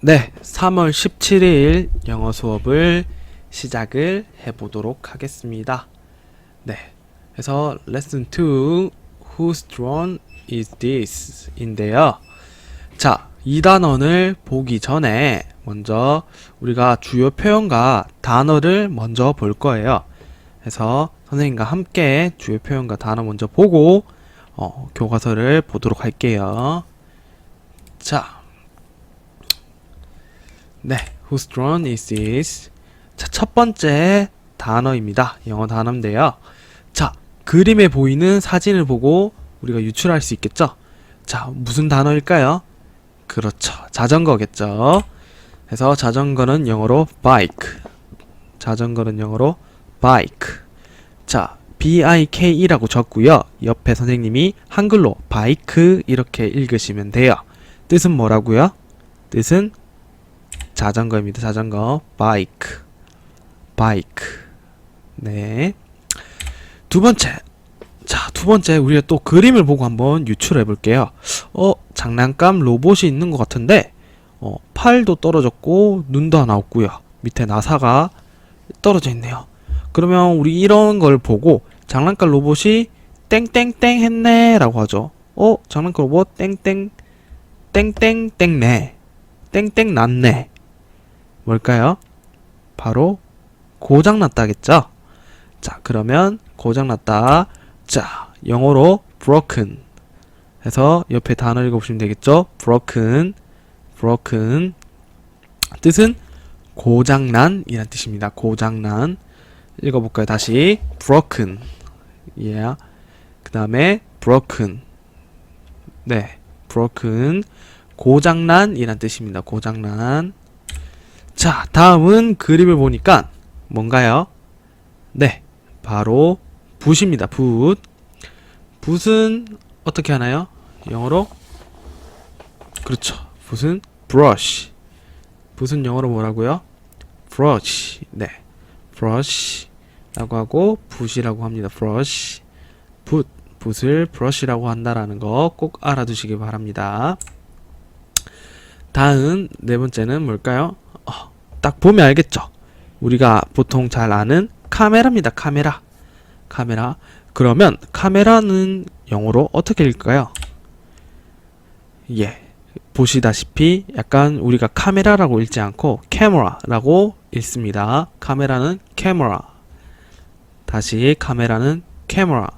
네, 3월 17일 영어 수업을 시작을 해보도록 하겠습니다. 네, 그래서 lesson 2 Whose drone is this? 인데요. 자, 이 단원을 보기 전에 먼저 우리가 주요 표현과 단어를 먼저 볼 거예요. 그래서 선생님과 함께 주요 표현과 단어 먼저 보고 교과서를 보도록 할게요. 자, 네, whose drone is this? 자, 첫 번째 단어입니다. 영어 단어인데요. 자, 그림에 보이는 사진을 보고 우리가 유출할 수 있겠죠? 자, 무슨 단어일까요? 그렇죠. 자전거겠죠. 그래서 자전거는 영어로 bike. 자전거는 영어로 bike. 자, BIKE라고 적고요. 옆에 선생님이 한글로 바이크 이렇게 읽으시면 돼요. 뜻은 뭐라고요? 뜻은 자전거입니다. 자전거. bike. bike. 네. 두 번째. 자, 두 번째 우리가 또 그림을 보고 한번 유출해 볼게요. 장난감 로봇이 있는 것 같은데 팔도 떨어졌고 눈도 하나 없고요. 밑에 나사가 떨어져 있네요. 그러면 우리 이런 걸 보고 장난감 로봇이 땡땡땡 했네 라고 하죠. 장난감 로봇 땡땡 땡땡땡네 땡땡 났네. 뭘까요? 바로 고장났다겠죠? 자, 그러면 고장났다. 자, 영어로 broken 해서 옆에 단어 읽어보시면 되겠죠? broken. broken. 뜻은 고장난 이란 뜻입니다. 고장난. 읽어볼까요? 다시 broken. yeah. 그 다음에 broken. 네, broken. 고장난 이란 뜻입니다. 고장난. 자, 다음은 그림을 보니까 뭔가요? 네, 바로 붓입니다. 붓. 붓은 어떻게 하나요? 영어로? 그렇죠. 붓은 brush. 붓은 영어로 뭐라고요? brush. 네, brush 라고 하고 붓이라고 합니다. brush. 붓. 붓을 brush라고 한다라는 거 꼭 알아두시기 바랍니다. 다음 네 번째는 뭘까요? 딱 보면 알겠죠? 우리가 보통 잘 아는 카메라입니다. 카메라. 카메라. 그러면 카메라는 영어로 어떻게 읽을까요? 예, 보시다시피 약간 우리가 카메라라고 읽지 않고 캐머라라고 읽습니다. 카메라는 캐머라. 다시 카메라는 캐머라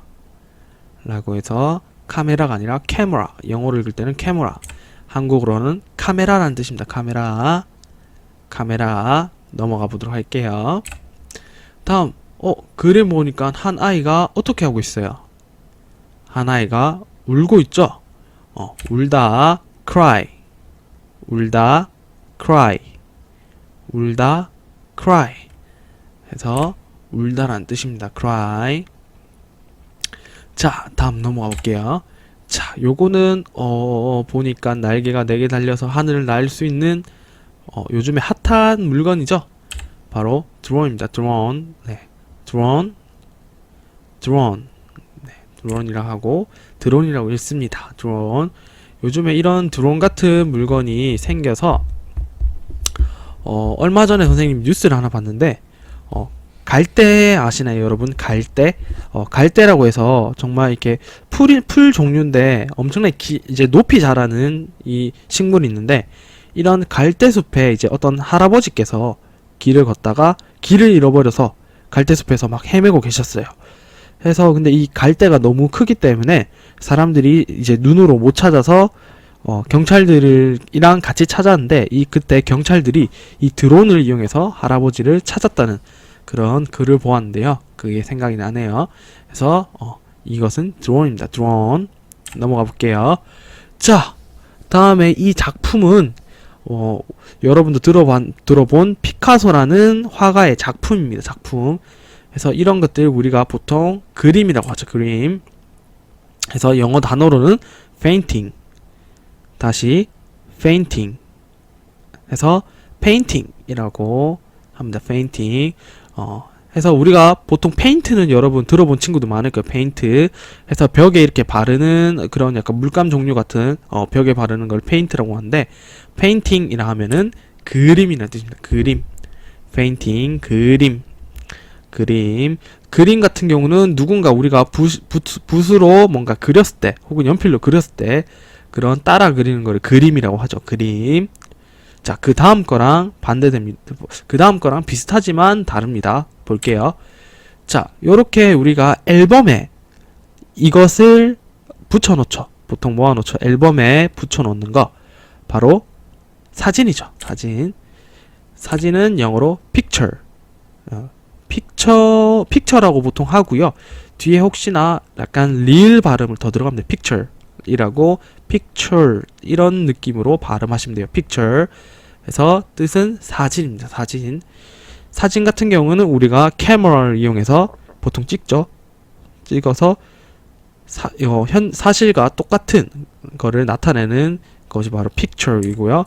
라고 해서 카메라가 아니라 캐머라. 영어로 읽을 때는 캐머라. 한국어로는 카메라라는 뜻입니다. 카메라. 카메라. 넘어가 보도록 할게요. 다음 그림 보니까 한 아이가 어떻게 하고 있어요? 한 아이가 울고 있죠? 울다 cry. 울다 cry. 울다 cry 해서 울다라는 뜻입니다. cry. 자, 다음 넘어가 볼게요. 자, 요거는 보니까 날개가 4개 달려서 하늘을 날 수 있는 요즘에 핫한 물건이죠? 바로 드론입니다. 드론. 네. 드론. 드론. 네. 드론이라고 하고 드론이라고 읽습니다. 드론. 요즘에 이런 드론 같은 물건이 생겨서 얼마 전에 선생님 뉴스를 하나 봤는데 갈대 아시나요, 여러분? 갈대? 갈대라고 해서 정말 이렇게 풀 종류인데 엄청나게 이제 높이 자라는 이 식물이 있는데 이런 갈대숲에 이제 어떤 할아버지께서 길을 걷다가 길을 잃어버려서 갈대숲에서 막 헤매고 계셨어요. 그래서 근데 이 갈대가 너무 크기 때문에 사람들이 이제 눈으로 못 찾아서 경찰들이랑 같이 찾았는데 그때 경찰들이 이 드론을 이용해서 할아버지를 찾았다는 그런 글을 보았는데요. 그게 생각이 나네요. 그래서 이것은 드론입니다. 드론. 넘어가 볼게요. 자, 다음에 이 작품은 여러분도 들어본 피카소라는 화가의 작품입니다. 작품. 그래서 이런 것들 우리가 보통 그림이라고 하죠. 그림. 그래서 영어 단어로는 painting. 다시 painting. 해서 painting이라고 합니다. painting. 해서 우리가 보통 페인트는 여러분 들어본 친구도 많을 거예요. 페인트 해서 벽에 이렇게 바르는 그런 약간 물감 종류 같은 벽에 바르는 걸 페인트라고 하는데, 페인팅이라 하면은 그림이라는 뜻입니다. 그림. 페인팅, 그림 같은 경우는 누군가 우리가 붓으로 뭔가 그렸을 때 혹은 연필로 그렸을 때 그런 따라 그리는 거를 그림이라고 하죠. 그림. 자, 그 다음 거랑 반대됩니다. 그 다음 거랑 비슷하지만 다릅니다. 볼게요. 자, 요렇게 우리가 앨범에 이것을 붙여놓죠. 보통 모아놓죠. 앨범에 붙여놓는 거 바로 사진이죠. 사진은 영어로 picture. 픽처라고 보통 하고요. 뒤에 혹시나 약간 리을 발음을 더 들어가면 picture이라고, picture 이런 느낌으로 발음하시면 돼요. picture. 그래서 뜻은 사진입니다. 사진 같은 경우는 우리가 카메라를 이용해서 보통 찍죠. 찍어서 사실과 똑같은 거를 나타내는 것이 바로 picture이고요.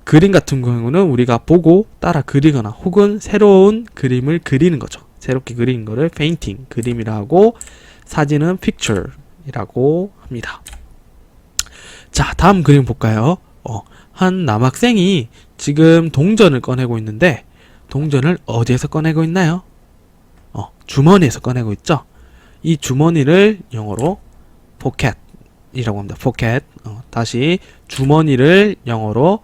그림 같은 경우는 우리가 보고 따라 그리거나 혹은 새로운 그림을 그리는 거죠. 새롭게 그리는 거를 페인팅, 그림이라 하고, 사진은 picture이라고 합니다. 자, 다음 그림 볼까요? 한 남학생이 지금 동전을 꺼내고 있는데, 동전을 어디에서 꺼내고 있나요? 주머니에서 꺼내고 있죠. 이 주머니를 영어로 pocket이라고 합니다. pocket. 다시 주머니를 영어로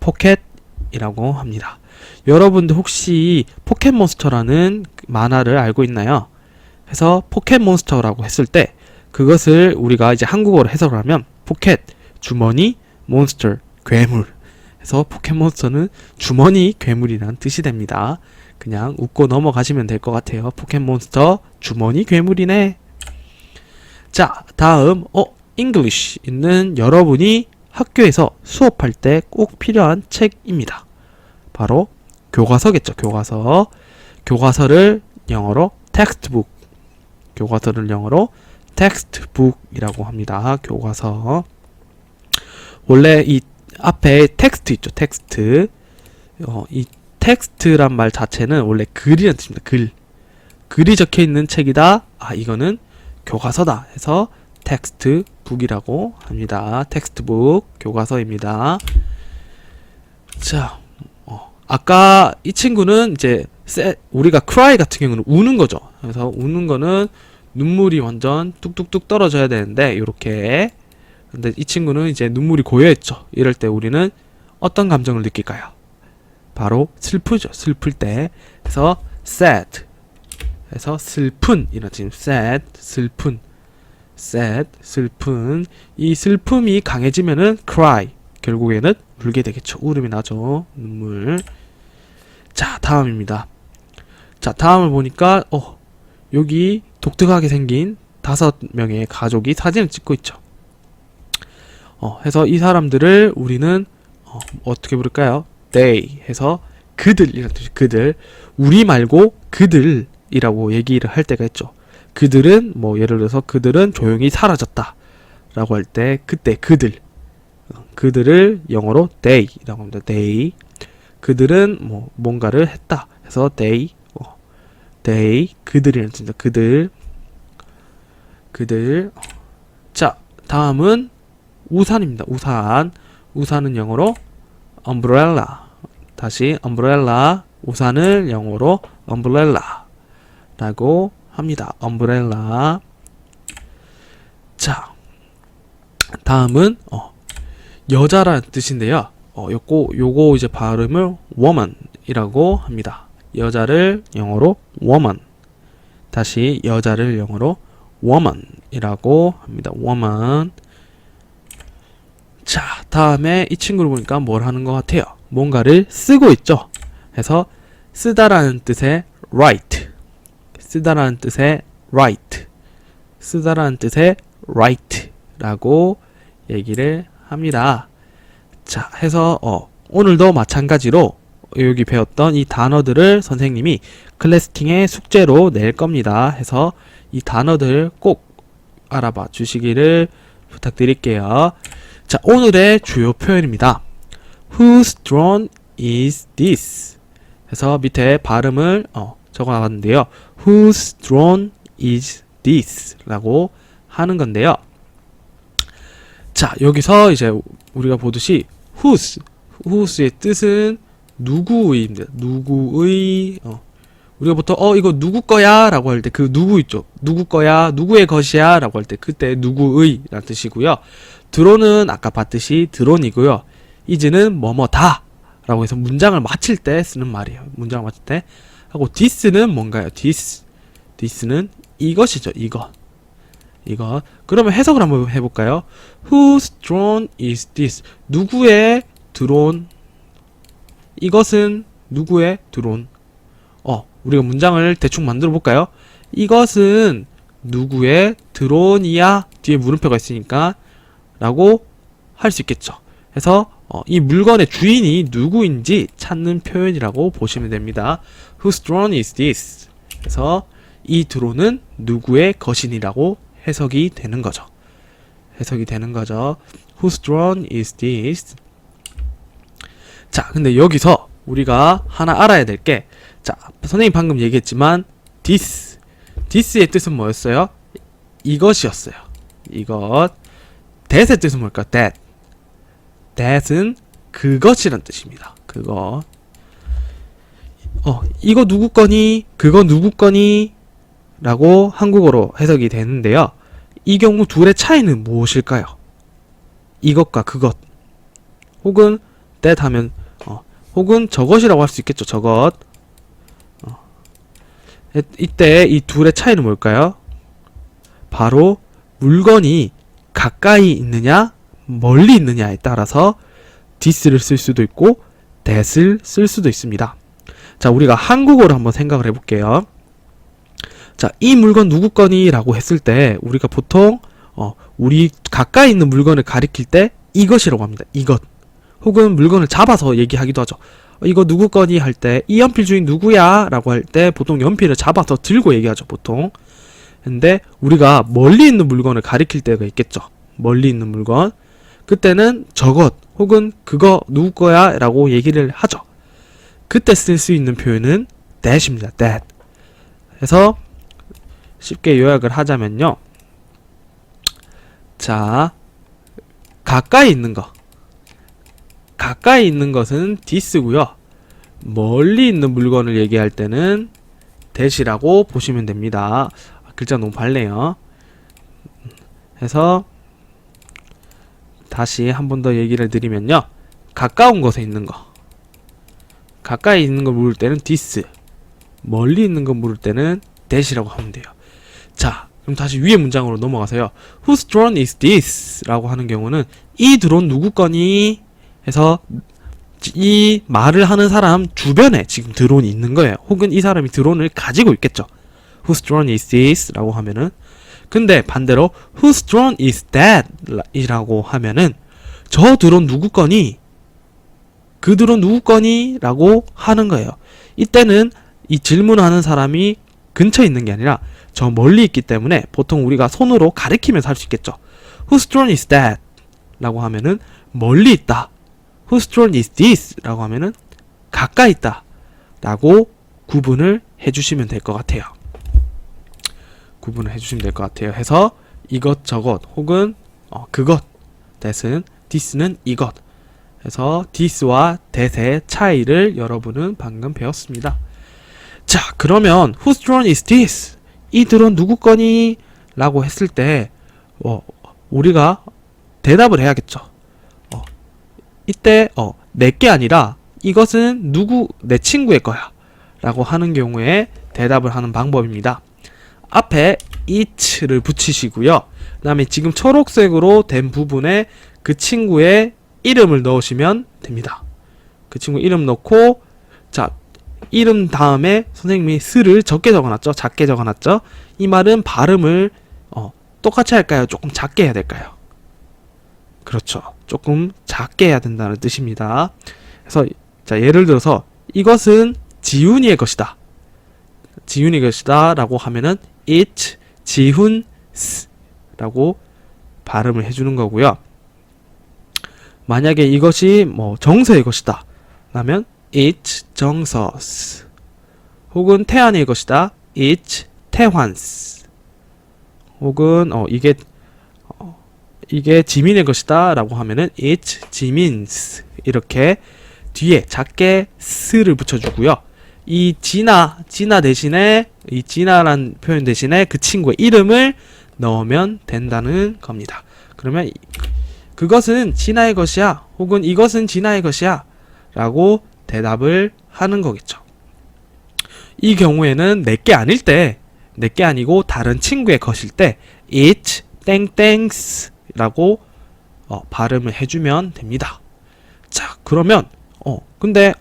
포켓이라고 합니다. 여러분들 혹시 포켓몬스터라는 만화를 알고 있나요? 그래서 포켓몬스터라고 했을 때 그것을 우리가 이제 한국어로 해석을 하면 포켓, 주머니, 몬스터, 괴물. 그래서 포켓몬스터는 주머니 괴물이라는 뜻이 됩니다. 그냥 웃고 넘어가시면 될 것 같아요. 포켓몬스터, 주머니 괴물이네. 자, 다음 English 있는 여러분이 학교에서 수업할 때 꼭 필요한 책입니다. 바로 교과서겠죠. 교과서를 영어로 textbook. 교과서를 영어로 textbook이라고 합니다. 교과서. 원래 이 앞에 텍스트 있죠. 텍스트. 이 텍스트란 말 자체는 원래 글이라는 뜻입니다. 글이 적혀 있는 책이다. 이거는 교과서다 해서 텍스트북이라고 합니다. 텍스트북, 교과서입니다. 자, 아까 이 친구는 이제 우리가 cry 같은 경우는 우는 거죠. 그래서 우는 거는 눈물이 완전 뚝뚝뚝 떨어져야 되는데 요렇게. 근데 이 친구는 이제 눈물이 고여있죠. 이럴 때 우리는 어떤 감정을 느낄까요? 바로 슬프죠. 슬플 때. 그래서 sad. 그래서 슬픈 이런 지금 sad, 슬픈. 이 슬픔이 강해지면은 cry. 결국에는 울게 되겠죠. 울음이 나죠. 눈물. 자, 다음입니다. 자, 다음을 보니까 여기 독특하게 생긴 5명의 가족이 사진을 찍고 있죠. 해서 이 사람들을 우리는 어떻게 부를까요? they 해서 그들 이런 뜻이 그들. 우리 말고 그들이라고 얘기를 할 때가 있죠. 그들은 뭐 예를 들어서 그들은 조용히 사라졌다 라고 할 때 그때 그들을 영어로 they라고 합니다. they. 그들은 뭐 뭔가를 했다 해서 they 그들이라는 뜻입니다. 그들. 자, 다음은 우산입니다. 우산은 영어로 umbrella. 다시 umbrella. 우산을 영어로 umbrella라고 합니다. umbrella. 자, 다음은 여자라는 뜻인데요. 요거 이제 발음을 woman이라고 합니다. 여자를 영어로 woman. 다시 여자를 영어로 woman이라고 합니다. woman. 자, 다음에 이 친구를 보니까 뭘 하는 것 같아요? 뭔가를 쓰고 있죠. 그래서 쓰다라는 뜻의 write. 쓰다라는 뜻의 write라고 얘기를 합니다. 자, 해서 오늘도 마찬가지로 여기 배웠던 이 단어들을 선생님이 클래스팅의 숙제로 낼 겁니다. 해서 이 단어들 꼭 알아봐 주시기를 부탁드릴게요. 자, 오늘의 주요 표현입니다. Whose drone is this? 해서 밑에 발음을 적어 나갔는데요. Whose drone is this? 라고 하는 건데요. 자, 여기서 이제 우리가 보듯이 whose의 뜻은 누구의입니다. 누구의. 우리가 보통 이거 누구 거야 라고 할 때 그 누구 있죠. 누구 거야, 누구의 것이야 라고 할 때 그때 누구의 라는 뜻이고요. 드론은 아까 봤듯이 드론이고요. is는 뭐뭐다 라고 해서 문장을 마칠 때 쓰는 말이에요. 문장을 마칠 때. 하고 this는 뭔가요? this는 이것이죠. 이것. 그러면 해석을 한번 해볼까요? Whose drone is this? 누구의 드론? 이것은 누구의 드론? 우리가 문장을 대충 만들어 볼까요? 이것은 누구의 드론이야? 뒤에 물음표가 있으니까 라고 할 수 있겠죠. 그래서 이 물건의 주인이 누구인지 찾는 표현이라고 보시면 됩니다. Whose drone is this? 그래서 이 드론은 누구의 것이니라고 해석이 되는 거죠. Whose drone is this? 자, 근데 여기서 우리가 하나 알아야 될 게, 자, 선생님 방금 얘기했지만 this의 뜻은 뭐였어요? 이것이었어요. 이것. that의 뜻은 뭘까? that은 그것이란 뜻입니다. 그거. 이거 누구 거니? 그거 누구 거니? 라고 한국어로 해석이 되는데요. 이 경우 둘의 차이는 무엇일까요? 이것과 그것. 혹은 that 하면 혹은 저것이라고 할 수 있겠죠. 저것. 이때 이 둘의 차이는 뭘까요? 바로 물건이 가까이 있느냐 멀리 있느냐에 따라서 this를 쓸 수도 있고 that을 쓸 수도 있습니다. 자, 우리가 한국어로 한번 생각을 해볼게요. 자, 이 물건 누구 거니? 라고 했을 때 우리가 보통 우리 가까이 있는 물건을 가리킬 때 이것이라고 합니다. 이것. 혹은 물건을 잡아서 얘기하기도 하죠. 이거 누구 거니? 할 때 이 연필 주인 누구야? 라고 할 때 보통 연필을 잡아서 들고 얘기하죠. 보통. 근데 우리가 멀리 있는 물건을 가리킬 때가 있겠죠. 멀리 있는 물건. 그때는 저것 혹은 그거 누구 거야? 라고 얘기를 하죠. 그때 쓸 수 있는 표현은 that입니다. that. 그래서 쉽게 요약을 하자면요. 자, 가까이 있는 것은 this고요. 멀리 있는 물건을 얘기할 때는 that이라고 보시면 됩니다. 글자 너무 밝네요. 해서 다시 한 번 더 얘기를 드리면요. 가까운 곳에 있는 거. 가까이 있는 걸 물을 때는 this. 멀리 있는 거 물을 때는 that이라고 하면 돼요. 자, 그럼 다시 위의 문장으로 넘어가서요. Whose drone is this? 라고 하는 경우는 이 드론 누구 거니? 해서 이 말을 하는 사람 주변에 지금 드론이 있는 거예요. 혹은 이 사람이 드론을 가지고 있겠죠. Whose drone is this? 라고 하면은. 근데 반대로 Whose drone is that? 이라고 하면은 저 드론 누구 거니? 그 드론 누구 거니? 라고 하는 거예요. 이때는 이 질문하는 사람이 근처에 있는 게 아니라 저 멀리 있기 때문에 보통 우리가 손으로 가리키면서 할 수 있겠죠. Whose drone is that? 라고 하면은 멀리 있다. Whose drone is this? 라고 하면은 가까이 있다. 라고 구분을 해주시면 될 것 같아요. 해서 이것저것 혹은 그것, this는 이것. 해서 this와 that의 차이를 여러분은 방금 배웠습니다. 자, 그러면 Whose drone is this? 이 드론 누구 거니? 라고 했을 때 우리가 대답을 해야겠죠. 이때 내게 아니라 이것은 내 친구의 거야 라고 하는 경우에 대답을 하는 방법입니다. 앞에 it를 붙이시고요. 그 다음에 지금 초록색으로 된 부분에 그 친구의 이름을 넣으시면 됩니다. 그 친구 이름 넣고, 자, 이름 다음에 선생님이 스를 작게 적어놨죠. 이 말은 발음을 똑같이 할까요? 조금 작게 해야 될까요? 그렇죠. 조금 작게 해야 된다는 뜻입니다. 그래서 자, 예를 들어서 이것은 지훈이의 것이다. 라고 하면은 it 지훈's 라고 발음을 해주는 거고요. 만약에 이것이 정서의 것이다 라면 it 정서스. 혹은 태안일 것이다. it 태환스. 혹은 이게 지민일 것이다 라고 하면은 it 지민스. 이렇게 뒤에 작게 스를 붙여주고요. 이 지나 대신에 이 지나란 표현 대신에 그 친구의 이름을 넣으면 된다는 겁니다. 그러면 그것은 지나의 것이야 혹은 이것은 지나의 것이야 라고 대답을 하는 거겠죠. 이 경우에는 내게 아닐 때, 내게 아니고 다른 친구의 것일 때 it 땡땡스 라고 발음을 해주면 됩니다. 자, 그러면 근데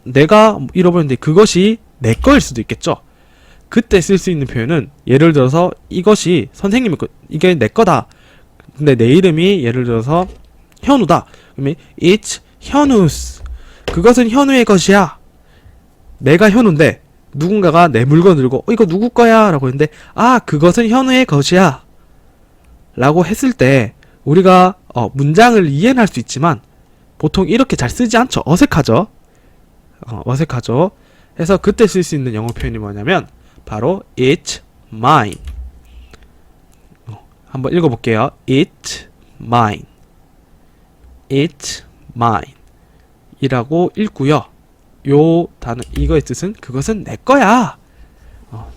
내가 잃어버렸는데 그것이 내 거일 수도 있겠죠. 그때 쓸 수 있는 표현은 예를 들어서 이것이 선생님의 거, 이게 내 거다. 근데 내 이름이 예를 들어서 현우다. 그러면 it's 현우스. 그것은 현우의 것이야. 내가 현우인데 누군가가 내 물건 들고 이거 누구 거야? 라고 했는데 그것은 현우의 것이야. 라고 했을 때 우리가 문장을 이해는 할 수 있지만 보통 이렇게 잘 쓰지 않죠. 어색하죠. 어색하죠. 그래서 그때 쓸 수 있는 영어 표현이 뭐냐면 바로 it's mine. 한번 읽어볼게요. it's mine. it's mine 이라고 읽고요. 요 단어 이거의 뜻은 그것은 내 거야.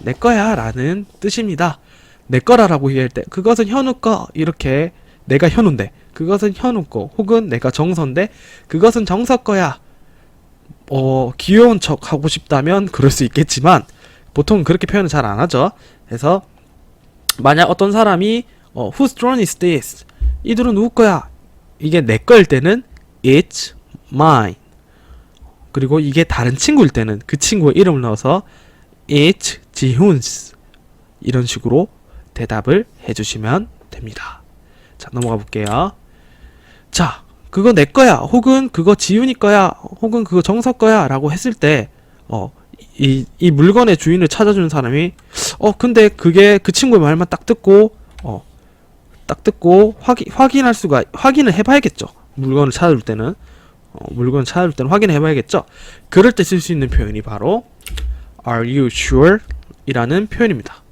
내 거야 라는 뜻입니다. 내 거라라고 얘기할 때 그것은 현우 거 이렇게 내가 현우인데 그것은 현우 거 혹은 내가 정서인데 그것은 정서 거야. 귀여운 척 하고 싶다면 그럴 수 있겠지만 보통 그렇게 표현을 잘 안 하죠. 그래서 만약 어떤 사람이 whose drone is this? 이들은 누구 거야? 이게 내 거일 때는 it's mine. 그리고 이게 다른 친구일 때는 그 친구의 이름을 넣어서 it's 지훈's 이런 식으로 대답을 해주시면 됩니다. 자, 넘어가 볼게요. 자, 그거 내 거야 혹은 그거 지훈이 거야 혹은 그거 정서 거야 라고 했을 때 이 물건의 주인을 찾아주는 사람이 근데 그게 그 친구의 말만 딱 듣고 확인을 해봐야겠죠. 물건을 찾아줄 때는 확인을 해봐야겠죠. 그럴 때 쓸 수 있는 표현이 바로 Are you sure? 이라는 표현입니다.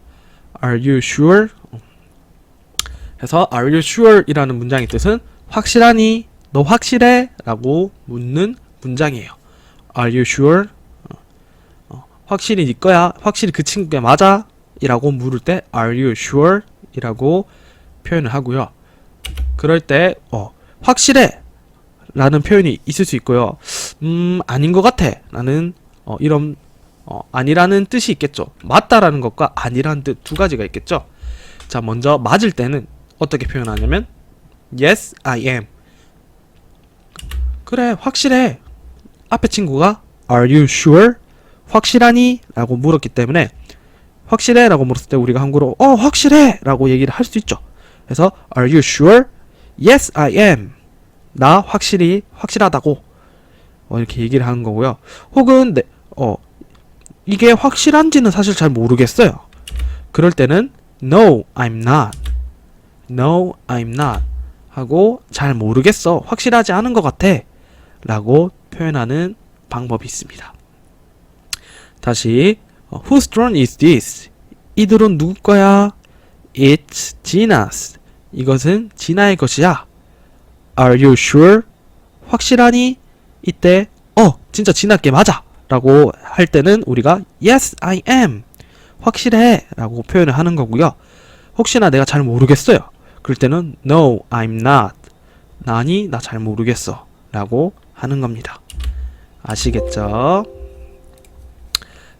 Are you sure? 그래서 Are you sure? 이라는 문장의 뜻은 확실하니? 너 확실해? 라고 묻는 문장이에요. Are you sure? 확실히 네 거야? 확실히 그 친구가 맞아? 이라고 물을 때 Are you sure? 이라고 표현을 하고요. 그럴 때 확실해 라는 표현이 있을 수 있고요. 아닌 것 같아 라는 이런 아니라는 뜻이 있겠죠. 맞다라는 것과 아니라는 뜻 두 가지가 있겠죠. 자, 먼저 맞을 때는 어떻게 표현하냐면 Yes, I am. 그래, 확실해. 앞에 친구가 Are you sure? 확실하니? 라고 물었기 때문에 확실해? 라고 물었을 때 우리가 한국어로 확실해! 라고 얘기를 할 수 있죠. 그래서 Are you sure? Yes, I am. 나 확실하다고 이렇게 얘기를 하는 거고요. 혹은 이게 확실한지는 사실 잘 모르겠어요. 그럴 때는 No, I'm not. No, I'm not. 하고 잘 모르겠어. 확실하지 않은 것 같아. 라고 표현하는 방법이 있습니다. 다시 Whose drone is this? 이 드론 누구 거야? It's Gina's. 이것은 지나의 것이야. Are you sure? 확실하니? 이때 진짜 지나께 맞아 라고 할 때는 우리가 Yes, I am. 확실해 라고 표현을 하는 거고요. 혹시나 내가 잘 모르겠어요. 그럴 때는 No, I'm not. 나니? 나 잘 모르겠어 라고 하는 겁니다. 아시겠죠?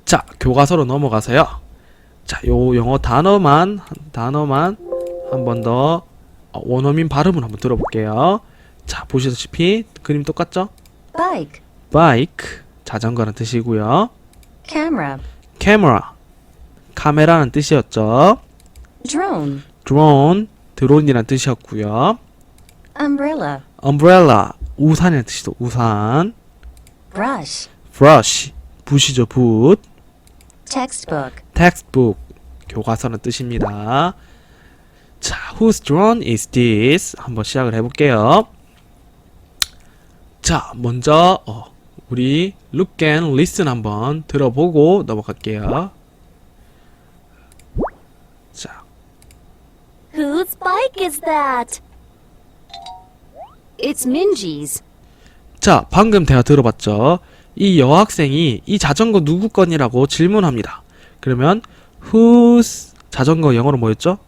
자, 교과서로 넘어가서요. 자, 요 영어 단어만 한 번 더 원어민 발음을 한번 들어볼게요. 자, 보시다시피 그림 똑같죠? bike 자전거라는 뜻이고요. camera 카메라라는 뜻이었죠. drone 드론이라는 뜻이었고요. umbrella 우산이라는 뜻이죠. 우산. brush 붓이죠. 붓. textbook 교과서라는 뜻입니다. 자, whose drone is this? 한번 시작을 해볼게요. 자, 먼저 우리 look and listen 한번 들어보고 넘어갈게요. 자, Whose bike is that? It's Minji's. 자, 방금 대화 들어봤죠? 이 여학생이 이 자전거 누구 건이라고 질문합니다. 그러면 whose 자전거 영어로 뭐였죠?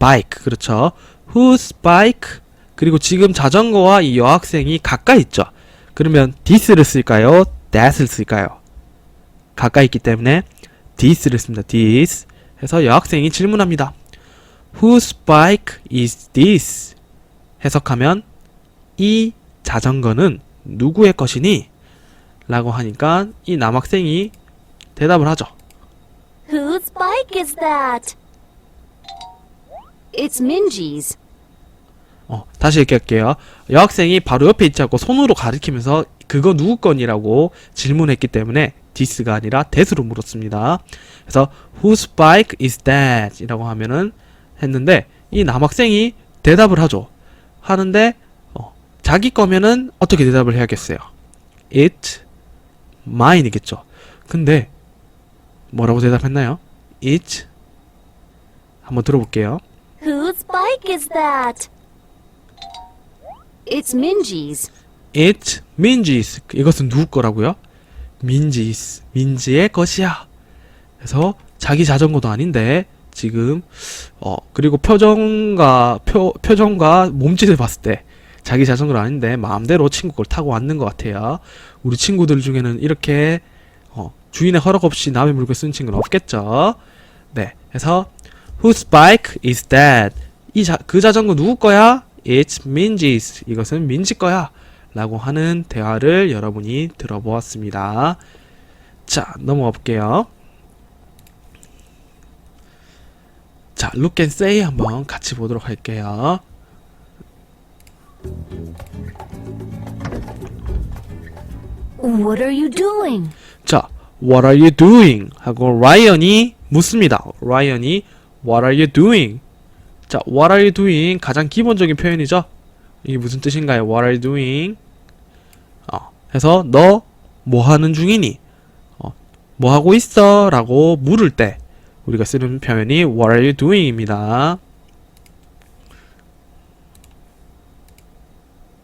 bike. 그렇죠. whose bike. 그리고 지금 자전거와 이 여학생이 가까이 있죠. 그러면 this를 쓸까요? that을 쓸까요? 가까이 있기 때문에 this를 씁니다. this. 해서 여학생이 질문합니다. Whose bike is this? 해석하면 이 자전거는 누구의 것이니? 라고 하니까 이 남학생이 대답을 하죠. Whose bike is that? It's Minji's. 다시 얘기할게요. 여학생이 바로 옆에 있지 않고 손으로 가리키면서 그거 누구 건이라고 질문했기 때문에 this가 아니라 that으로 물었습니다. 그래서 whose bike is that? 이라고 하면은 했는데 이 남학생이 대답을 하죠. 하는데 자기 거면은 어떻게 대답을 해야겠어요? It mine이겠죠. 근데 뭐라고 대답했나요? It 한번 들어볼게요. Whose bike is that? It's Minji's. It's Minji's. 이것은 누구 거라고요? Minji's. 민지의 것이야. 그래서 자기 자전거도 아닌데 지금 그리고 표정과 몸짓을 봤을 때 자기 자전거는 아닌데 마음대로 친구 걸 타고 왔는 것 같아요. 우리 친구들 중에는 이렇게 주인의 허락 없이 남의 물건 쓰는 친구는 없겠죠. 네, 그래서 Whose bike is that? 그 자전거 누구 거야? It's Minji's. 이것은 민지 거야. 라고 하는 대화를 여러분이 들어보았습니다. 자, 넘어가 볼게요. 자, look and say 한번 같이 보도록 할게요. What are you doing? 자, what are you doing? 하고 라이언이 묻습니다. 라이언이 what are you doing? 자, what are you doing? 가장 기본적인 표현이죠. 이게 무슨 뜻인가요? What are you doing? 해서 너 뭐 하는 중이니? 뭐 하고 있어? 라고 물을 때 우리가 쓰는 표현이 What are you doing? 입니다.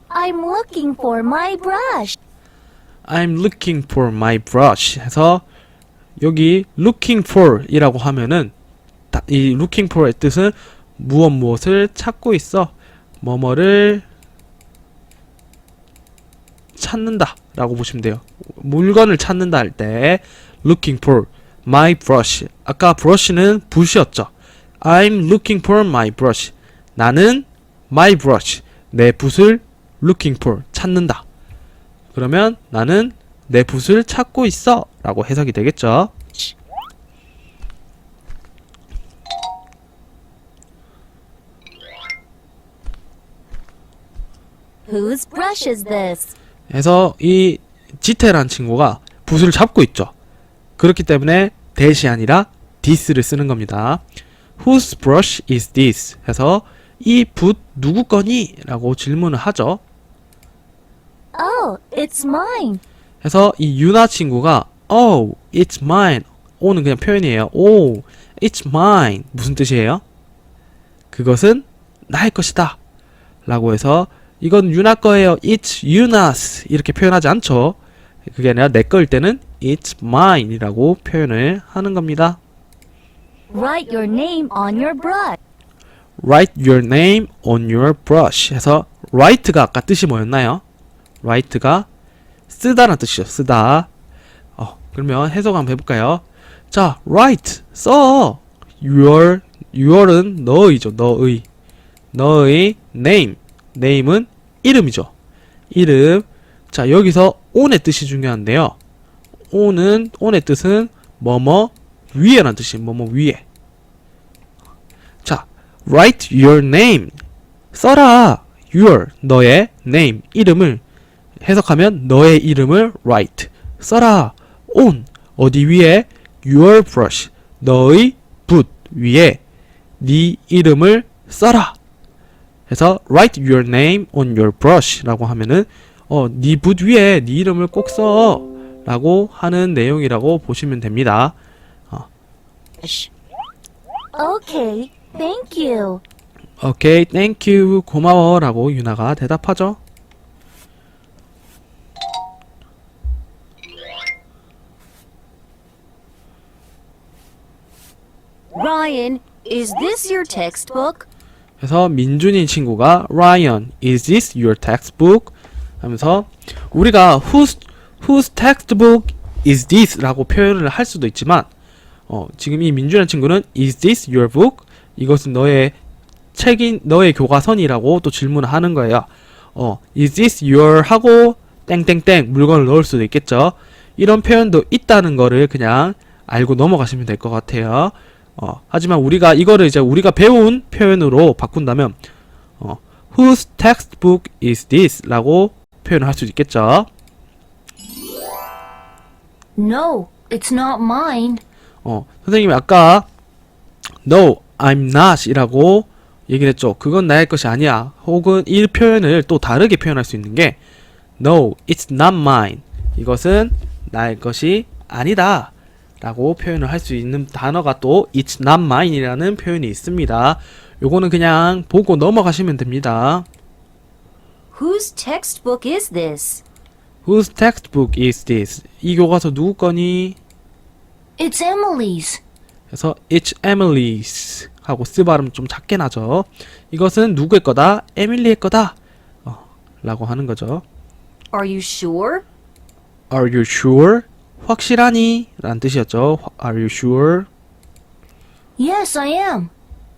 I'm looking for my brush. I'm looking for my brush. 해서 여기 looking for 이라고 하면은 이 looking for의 뜻은 무엇을 찾고 있어. 뭐뭐를 찾는다 라고 보시면 돼요. 물건을 찾는다 할 때 looking for my brush. 아까 brush는 붓이었죠. I'm looking for my brush. 나는 my brush. 내 붓을 looking for. 찾는다. 그러면 나는 내 붓을 찾고 있어 라고 해석이 되겠죠. Whose brush is this? 그래서 이 지태란 친구가 붓을 잡고 있죠. 그렇기 때문에 that이 아니라 this를 쓰는 겁니다. Whose brush is this? 해서 이 붓 누구 거니? 라고 질문을 하죠. Oh, it's mine. 해서 이 유나 친구가 Oh, it's mine. O는 그냥 표현이에요. Oh, it's mine. 무슨 뜻이에요? 그것은 나의 것이다. 라고 해서 이건 유나 거예요. It's Yuna's. 이렇게 표현하지 않죠. 그게 아니라 내 거일 때는 It's mine 이라고 표현을 하는 겁니다. Write your name on your brush. Write your name on your brush. 해서 write가 아까 뜻이 뭐였나요? write가 쓰다라는 뜻이죠. 쓰다. 그러면 해석 한번 해볼까요? 자, write. 써. your은 너의죠. 너의 name. name은 이름이죠. 이름. 자, 여기서 on의 뜻이 중요한데요. on의 뜻은 뭐뭐 위에라는 뜻이에요. 뭐뭐 위에. 자, write your name. 써라. your, 너의 name, 이름을 해석하면 너의 이름을 write. 써라. on, 어디 위에? your brush. 너의 붓 위에 네 이름을 써라. 해서 write your name on your brush 라고 하면은 네 붓 위에 네 이름을 꼭 써. 라고 하는 내용이라고 보시면 됩니다. Okay, thank you. 오케이, 땡큐, 고마워 라고 유나가 대답하죠. Ryan, is this your textbook? 그래서 민준이 친구가 Ryan, is this your textbook? 하면서 우리가 whose textbook is this? 라고 표현을 할 수도 있지만 지금 이 민준이라는 친구는 is this your book? 이것은 너의 책인 너의 교과선이라고 또 질문을 하는 거예요. is this your 하고 땡땡땡 물건을 넣을 수도 있겠죠. 이런 표현도 있다는 거를 그냥 알고 넘어가시면 될 것 같아요. 하지만 우리가 이거를 이제 우리가 배운 표현으로 바꾼다면 whose textbook is this? 라고 표현을 할 수 있겠죠. No, it's not mine. 선생님이 아까 No, I'm not 이라고 얘기를 했죠. 그건 나의 것이 아니야. 혹은 이 표현을 또 다르게 표현할 수 있는 게 No, it's not mine. 이것은 나의 것이 아니다. 라고 표현을 할 수 있는 단어가 또 It's not mine 이라는 표현이 있습니다. 요거는 그냥 보고 넘어가시면 됩니다. Whose textbook is this? Whose textbook is this? 이 교과서 누구 거니? It's Emily's. 그래서 It's Emily's 하고 쓰 발음 좀 작게 나죠. 이것은 누구의 거다? 에밀리의 거다. 라고 하는 거죠. Are you sure? Are you sure? 확실하니? 라는 뜻이었죠. Are you sure? Yes, I am.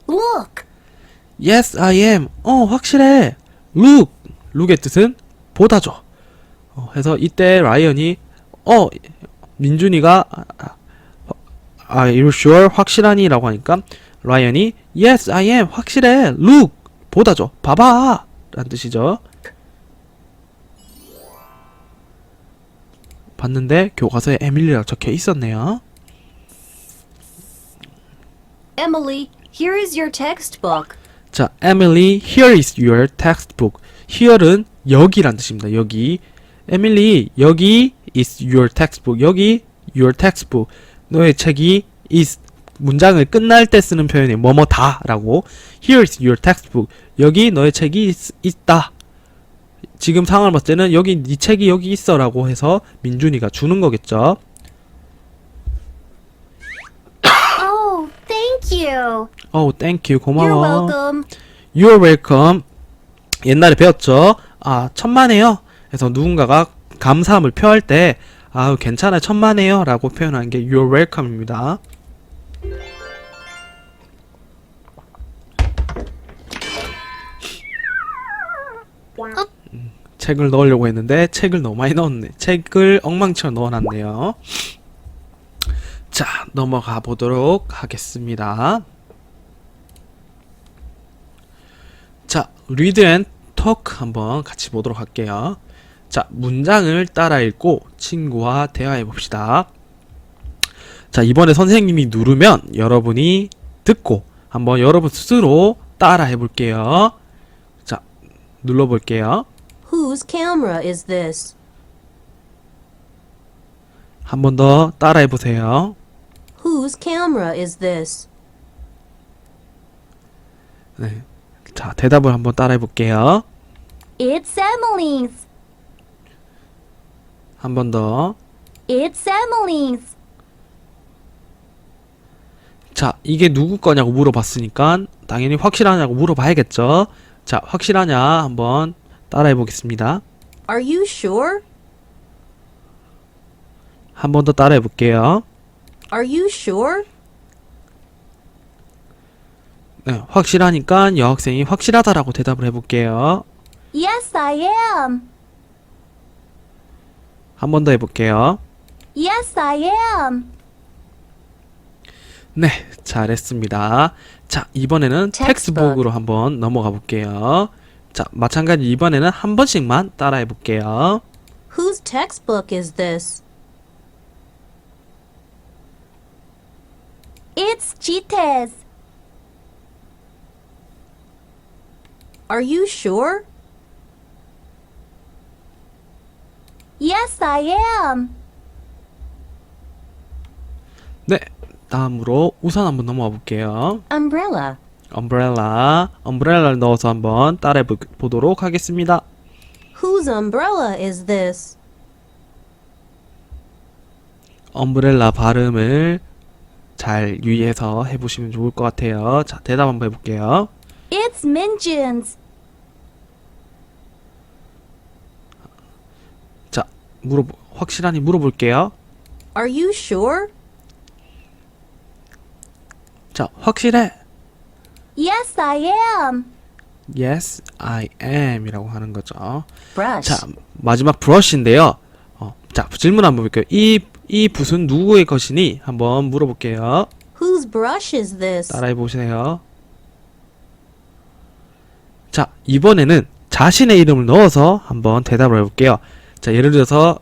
Look. Yes, I am. 확실해. Look. look의 뜻은 보다죠. 해서 이때 라이언이 민준이가 Are you sure? 확실하니? 라고 하니까 라이언이 Yes, I am. 확실해. Look. 보다죠. 봐봐. 라는 뜻이죠. 봤는데 교과서에 에밀리라고 적혀 있었네요. Emily, here is your textbook. 자, Emily, here is your textbook. here은 여기란 뜻입니다. 여기. Emily, 여기 is your textbook. 여기 your textbook. 너의 책이 is 문장을 끝날 때 쓰는 표현이 뭐뭐다 라고. Here is your textbook. 여기 너의 책이 있다. 지금 상황을 봤을 때는 여기 네 책이 여기 있어 라고 해서 민준이가 주는 거겠죠. Oh, thank you. thank you. You're 고마워. welcome. You're welcome. 옛날에 배웠죠. 천만에요. 그래서 누군가가 감사함을 표할 때 괜찮아요. 천만에요. 라고 표현하는 게 You're welcome입니다. 책을 넣으려고 했는데 책을 너무 많이 넣었네. 책을 엉망처럼 넣어놨네요. 자, 넘어가 보도록 하겠습니다. 자, read and talk 한번 같이 보도록 할게요. 자, 문장을 따라 읽고 친구와 대화해 봅시다. 자, 이번에 선생님이 누르면 여러분이 듣고 한번 여러분 스스로 따라 해볼게요. 자, 눌러볼게요. Whose camera is this? 한 번 더 따라 해보세요. Whose camera is this? 네. 자, 대답을 한번 따라 해볼게요. It's Emily's. 한 번 더. It's Emily's. 자, 이게 누구 거냐고 물어봤으니까 당연히 확실하냐고 물어봐야겠죠. 자, 확실하냐 한번 따라해 보겠습니다. Are you sure? 한 번 더 따라해 볼게요. Are you sure? 네, 확실하니까 여학생이 확실하다라고 대답을 해볼게요. Yes, I am. 한 번 더 해볼게요. Yes, I am. 네, 잘했습니다. 자, 이번에는 Textbook. 텍스트북으로 한번 넘어가 볼게요. 자, 마찬가지 이번에는 한 번씩만 따라해 볼게요. Whose textbook is this? It's Chita's. Are you sure? Yes, I am. 네, 다음으로 우산 한번 넘어가 볼게요. Umbrella. umbrel라를 넣어서 한번 따라해 보도록 하겠습니다. Whose umbrella is this? umbrella 발음을 잘 유의해서 해보시면 좋을 것 같아요. 자, 대답 한번 해볼게요. It's Minjin's. 자, 확실하니 물어볼게요. Are you sure? 자, 확실해. Yes, I am. Yes, I am 이라고 하는 거죠. Brush. 자, 마지막 브러쉬인데요. 자, 질문 한번 볼게요. 이 붓은 누구의 것이니? 한번 물어볼게요. Whose brush is this? 따라해 보세요. 자, 이번에는 자신의 이름을 넣어서 한번 대답을 해볼게요. 자, 예를 들어서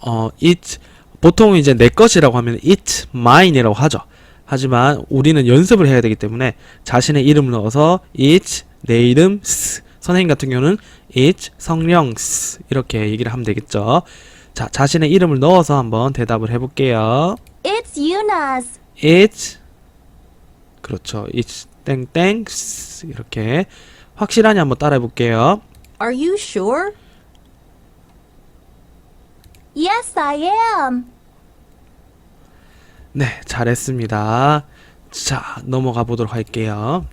it's 보통 이제 내 것이라고 하면 it's mine이라고 하죠. 하지만 우리는 연습을 해야 되기 때문에 자신의 이름을 넣어서 it's 내 이름 s 선생님 같은 경우는 it's 성령 s 이렇게 얘기를 하면 되겠죠. 자, 자신의 이름을 넣어서 한번 대답을 해볼게요. It's Yuna's. it's 그렇죠. it's 땡땡 s 이렇게 확실하니 한번 따라해 볼게요. Are you sure? Yes, I am. 네, 잘했습니다. 자, 넘어가 보도록 할게요.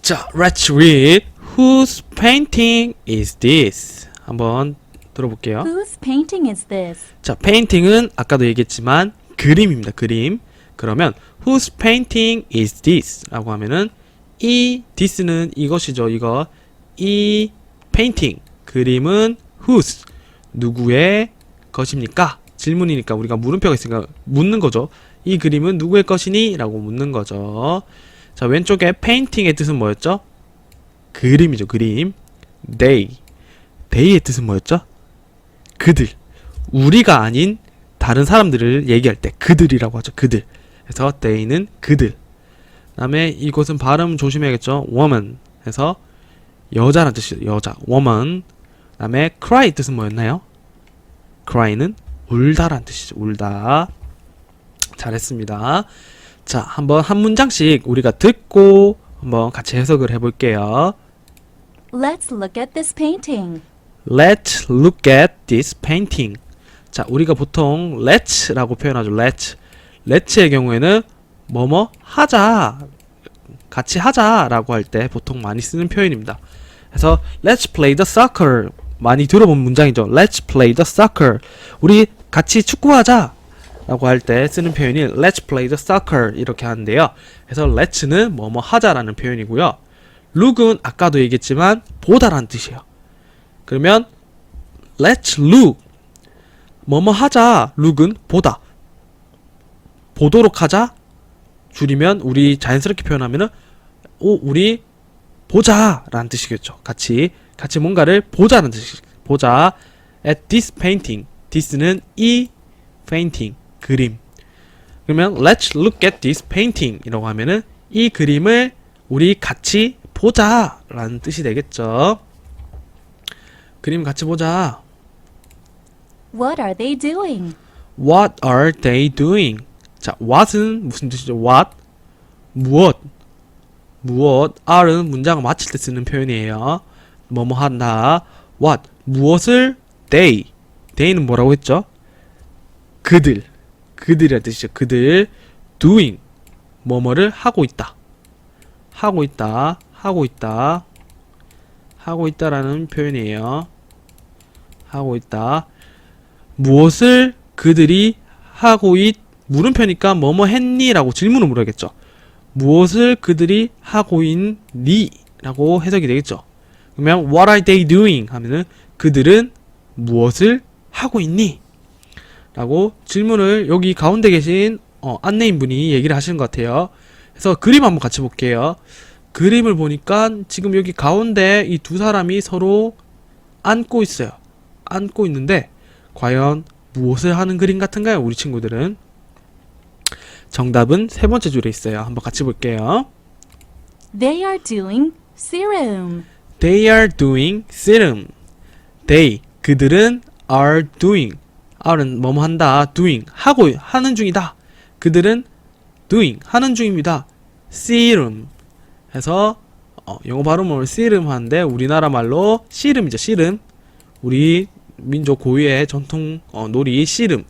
자, let's read. Whose painting is this? 한번 들어볼게요. Whose painting is this? 자, painting은 아까도 얘기했지만 그림입니다. 그림. 그러면 whose painting is this? 라고 하면은 이 this는 이것이죠. 이거 이 painting 그림은 whose 누구의 것입니까? 질문이니까 우리가 물음표가 있으니까 묻는 거죠. 이 그림은 누구의 것이니? 라고 묻는 거죠. 자, 왼쪽에 painting의 뜻은 뭐였죠? 그림이죠. 그림. they의 뜻은 뭐였죠? 그들. 우리가 아닌 다른 사람들을 얘기할 때 그들이라고 하죠. 그들. 그래서 they는 그들. 그 다음에 이곳은 발음 조심해야겠죠. woman 해서 여자라는 뜻이죠. 여자. woman. 그 다음에 cry 뜻은 뭐였나요? cry는 울다라는 뜻이죠. 울다. 잘했습니다. 자, 한번 한 문장씩 우리가 듣고 한번 같이 해석을 해볼게요. Let's look at this painting. Let's look at this painting. 자, 우리가 보통 let's라고 표현하죠. let's의 경우에는 뭐뭐 하자, 같이 하자라고 할 때 보통 많이 쓰는 표현입니다. 그래서 let's play the soccer 많이 들어본 문장이죠. Let's play the soccer. 우리 같이 축구하자 라고 할 때 쓰는 표현이 Let's play the soccer 이렇게 하는데요. 그래서 let's는 뭐뭐 하자라는 표현이고요. look은 아까도 얘기했지만 보다라는 뜻이에요. 그러면 Let's look 뭐뭐 하자. look은 보다. 보도록 하자. 줄이면 우리 자연스럽게 표현하면은 우리 보자 라는 뜻이겠죠. 같이 뭔가를 보자는 뜻이죠. 보자. At this painting. this는 이 painting 그림. 그러면 let's look at this painting 이라고 하면은 이 그림을 우리 같이 보자 라는 뜻이 되겠죠. 그림 같이 보자. What are they doing? What are they doing? 자, what은 무슨 뜻이죠? what 무엇 are은 문장을 마칠 때 쓰는 표현이에요. 뭐뭐 한다. what 무엇을 they는 뭐라고 했죠? 그들이라는 뜻이죠. 그들 doing 뭐뭐를 하고 있다라는 표현이에요. 하고 있다. 무엇을 그들이 하고 물음표니까 뭐뭐 했니? 라고 질문을 물어야겠죠. 무엇을 그들이 하고 있니? 라고 해석이 되겠죠. 그러면 what are they doing? 하면은 그들은 무엇을 하고 있니? 라고 질문을 여기 가운데 계신 안내인분이 얘기를 하시는 것 같아요. 그래서 그림 한번 같이 볼게요. 그림을 보니까 지금 여기 가운데 이 두 사람이 서로 안고 있어요. 안고 있는데 과연 무엇을 하는 그림 같은가요? 우리 친구들은. 정답은 세 번째 줄에 있어요. 한번 같이 볼게요. They are doing serum. They are doing serum. They 그들은 are doing are는 뭐뭐 한다 doing 하고 하는 중이다. 그들은 doing 하는 중입니다. serum 해서 영어 발음을 serum 하는데 우리나라 말로 씨름이죠. 씨름. 우리 민족 고유의 전통 놀이 씨름.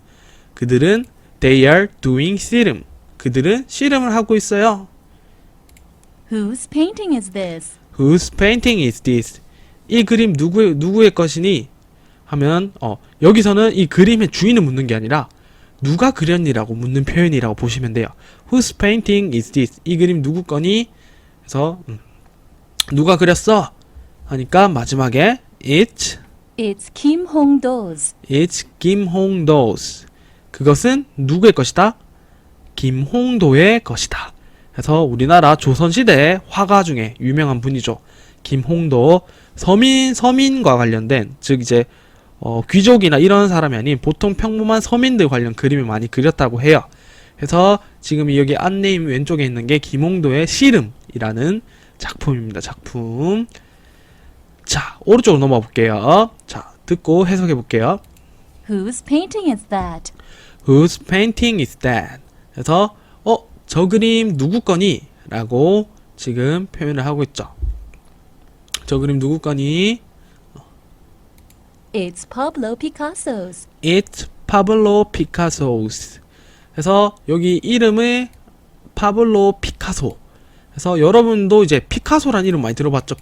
그들은 they are doing 씨름. 그들은 씨름을 하고 있어요. Whose painting is this? Whose painting is this? 이 그림 누구의 것이니? 하면 여기서는 이 그림의 주인을 묻는 게 아니라 누가 그렸니라고 묻는 표현이라고 보시면 돼요. Whose painting is this? 이 그림 누구 거니? 그래서 누가 그렸어? 하니까 마지막에 It's Kim Hong-do's. Kim Hong-do's. 그것은 누구의 것이다? 김홍도의 것이다. 그래서 우리나라 조선시대 화가 중에 유명한 분이죠. 김홍도. 서민과 관련된, 즉 이제 귀족이나 이런 사람이 아닌 보통 평범한 서민들 관련 그림을 많이 그렸다고 해요. 그래서 지금 여기 안내임 왼쪽에 있는 게 김홍도의 씨름이라는 작품입니다. 작품. 자, 오른쪽으로 넘어가 볼게요. 자, 듣고 해석해 볼게요. Whose painting is that? Whose painting is that? 그래서 저 그림 누구 거니? 라고 지금 표현을 하고 있죠. 저 그림 누구 거니? It's Pablo Picasso's. It's Pablo Picasso's. 그래서 여기 이름을 파블로 피카소. 그래서 여러분도 이제 피카소라는 이름 많이 들어봤죠?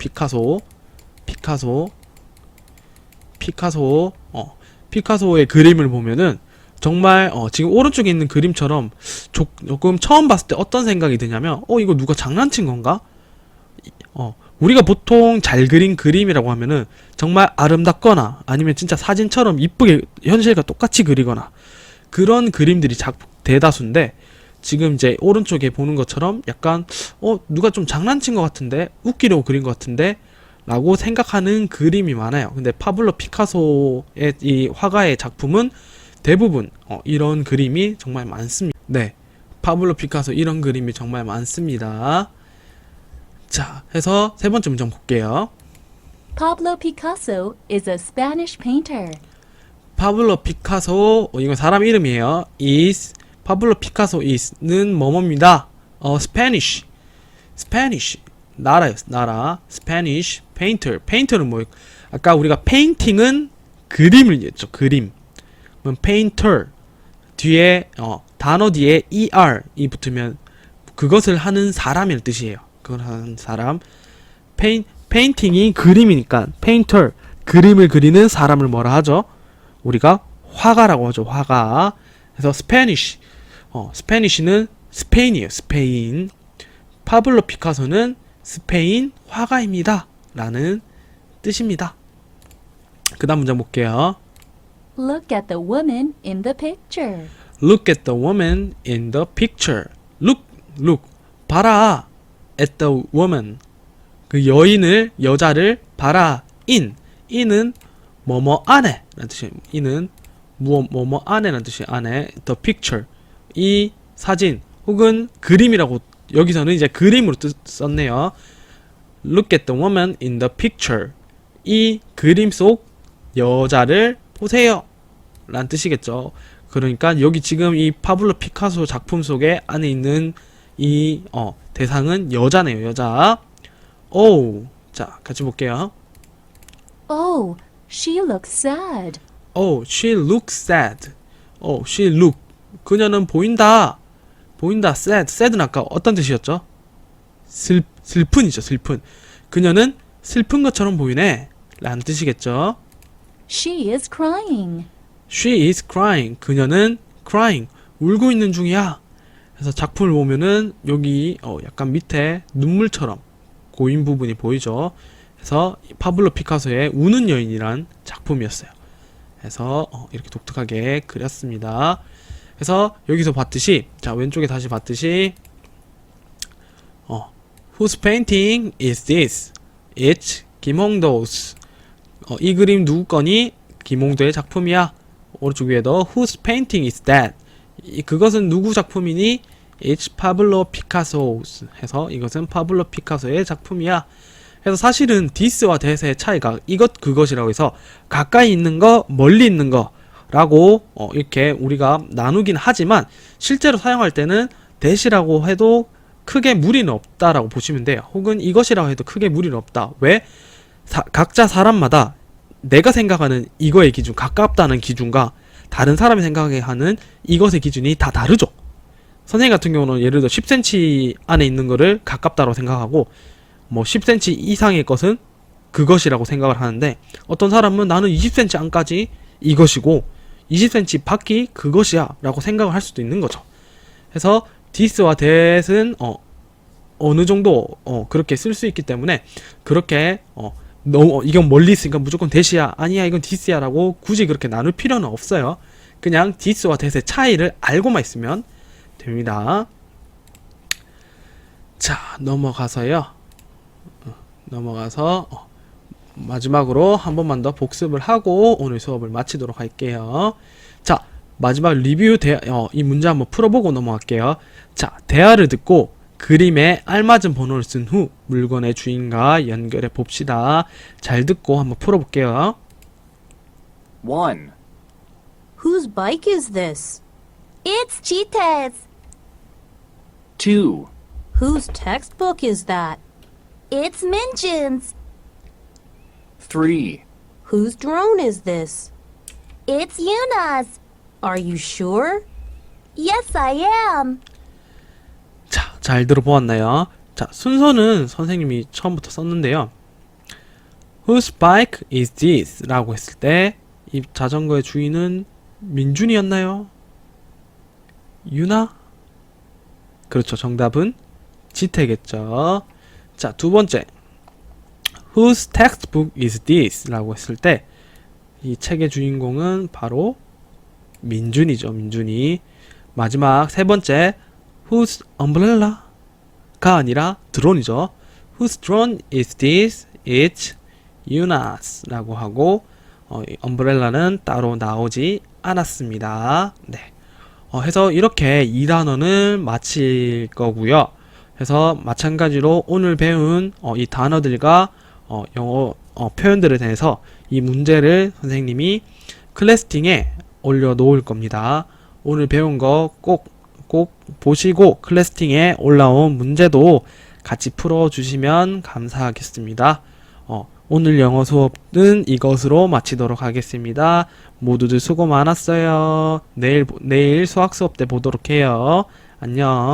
피카소의 그림을 보면은 정말 지금 오른쪽에 있는 그림처럼 조금 처음 봤을 때 어떤 생각이 드냐면 이거 누가 장난친 건가? 우리가 보통 잘 그린 그림이라고 하면은 정말 아름답거나 아니면 진짜 사진처럼 이쁘게 현실과 똑같이 그리거나 그런 그림들이 대다수인데, 지금 이제 오른쪽에 보는 것처럼 약간 누가 좀 장난친 것 같은데, 웃기려고 그린 것 같은데 라고 생각하는 그림이 많아요. 근데 파블로 피카소의 이 화가의 작품은 대부분 이런 그림이 정말 많습니다. 네, 파블로 피카소 이런 그림이 정말 많습니다. 자, 해서 세 번째 문장 볼게요. Pablo Picasso is a Spanish painter. 파블로 피카소, 이건 사람 이름이에요. 파블로 피카소 is는 뭐뭐입니다. Spanish 나라요, 나라. Spanish painter. painter는 뭐? 아까 우리가 painting은 그림을 얘기했죠. 그림. 그럼 painter 뒤에 단어 뒤에 er이 붙으면 그것을 하는 사람이라는 뜻이에요. 그걸 하는 사람. painting이 그림이니까 painter 그림을 그리는 사람을 뭐라 하죠? 우리가 화가라고 하죠. 화가. 그래서 스페니쉬는 스페인이에요. 스페인. 파블로 피카소는 스페인 화가입니다. 라는 뜻입니다. 그 다음 문장 볼게요. Look at the woman in the picture. Look at the woman in the picture. Look. 봐라. At the woman. 그 여자를 봐라. in은 뭐뭐 안에 라는 뜻이에요. in은 뭐뭐 안에 라는 뜻이에요. 안에. The picture. 이 사진 혹은 그림이라고 여기서는 이제 그림으로 썼네요. Look at the woman in the picture. 이 그림 속 여자를 보세요. 라는 뜻이겠죠. 그러니까 여기 지금 이 파블로 피카소 작품 속에 안에 있는 이 대상은 여자네요. 여자. 자, 같이 볼게요. Oh, she looks sad. She looks sad. She look. 그녀는 보인다. sad는 아까 어떤 뜻이었죠? 슬픈이죠. 슬픈. 그녀는 슬픈 것처럼 보이네. 라는 뜻이겠죠. She is crying. She is crying. 그녀는 crying. 울고 있는 중이야. 그래서 작품을 보면은 여기 약간 밑에 눈물처럼 고인 부분이 보이죠. 그래서 파블로 피카소의 우는 여인이란 작품이었어요. 그래서 이렇게 독특하게 그렸습니다. 그래서 여기서 봤듯이, 자, 왼쪽에 다시 봤듯이 Whose painting is this? It's 김홍도's. 이 그림 누구 거니? 김홍도의 작품이야. 오른쪽 위에도 Whose painting is that? 그것은 누구 작품이니? It's Pablo Picasso's. 해서 이것은 파블로 피카소의 작품이야. 그래서 사실은 this와 that의 차이가 이것 그것이라고 해서 가까이 있는 거 멀리 있는 거 라고 이렇게 우리가 나누긴 하지만 실제로 사용할 때는 that이라고 해도 크게 무리는 없다라고 보시면 돼요. 혹은 이것이라고 해도 크게 무리는 없다. 왜? 각자 사람마다 내가 생각하는 이거의 기준, 가깝다는 기준과 다른 사람이 생각하는 이것의 기준이 다 다르죠. 선생님 같은 경우는 예를 들어 10cm 안에 있는 거를 가깝다고 생각하고 뭐 10cm 이상의 것은 그것이라고 생각을 하는데, 어떤 사람은 나는 20cm 안까지 이것이고 20cm 밖이 그것이야 라고 생각을 할 수도 있는 거죠. 그래서 this와 that은 어느 정도 그렇게 쓸 수 있기 때문에 그렇게 너무 이건 멀리 있으니까 무조건 that이야, 아니야 이건 this야 라고 굳이 그렇게 나눌 필요는 없어요. 그냥 this와 that의 차이를 알고만 있으면 됩니다. 자, 넘어가서 마지막으로 한 번만 더 복습을 하고 오늘 수업을 마치도록 할게요. 자, 마지막 리뷰 이 문제 한번 풀어보고 넘어갈게요. 자, 대화를 듣고 그림에 알맞은 번호를 쓴 후 물건의 주인과 연결해 봅시다. 잘 듣고 한번 풀어볼게요. 1. Whose bike is this? It's Cheetah's. 2. Whose textbook is that? It's Minchin's. 3. Whose drone is this? It's Yuna's. Are you sure? Yes, I am. 자, 잘 들어보았나요? 자, 순서는 선생님이 처음부터 썼는데요. Whose bike is this? 라고 했을 때 이 자전거의 주인은 민준이었나요? 유나? 그렇죠. 정답은 지태겠죠. 자, 두 번째. Whose textbook is this? 라고 했을 때 이 책의 주인공은 바로 민준이죠. 민준이. 마지막 세 번째. Whose umbrella가 아니라 드론이죠. Whose drone is this? It's Yuna's 라고 하고 umbrel라는 따로 나오지 않았습니다. 네. 해서 이렇게 2단원을 마칠 거고요. 그래서 마찬가지로 오늘 배운 이 단어들과 영어 표현들에 대해서 이 문제를 선생님이 클래스팅에 올려 놓을 겁니다. 오늘 배운 거 꼭 보시고 클래스팅에 올라온 문제도 같이 풀어 주시면 감사하겠습니다. 오늘 영어 수업은 이것으로 마치도록 하겠습니다. 모두들 수고 많았어요. 내일 수학 수업 때 보도록 해요. 안녕.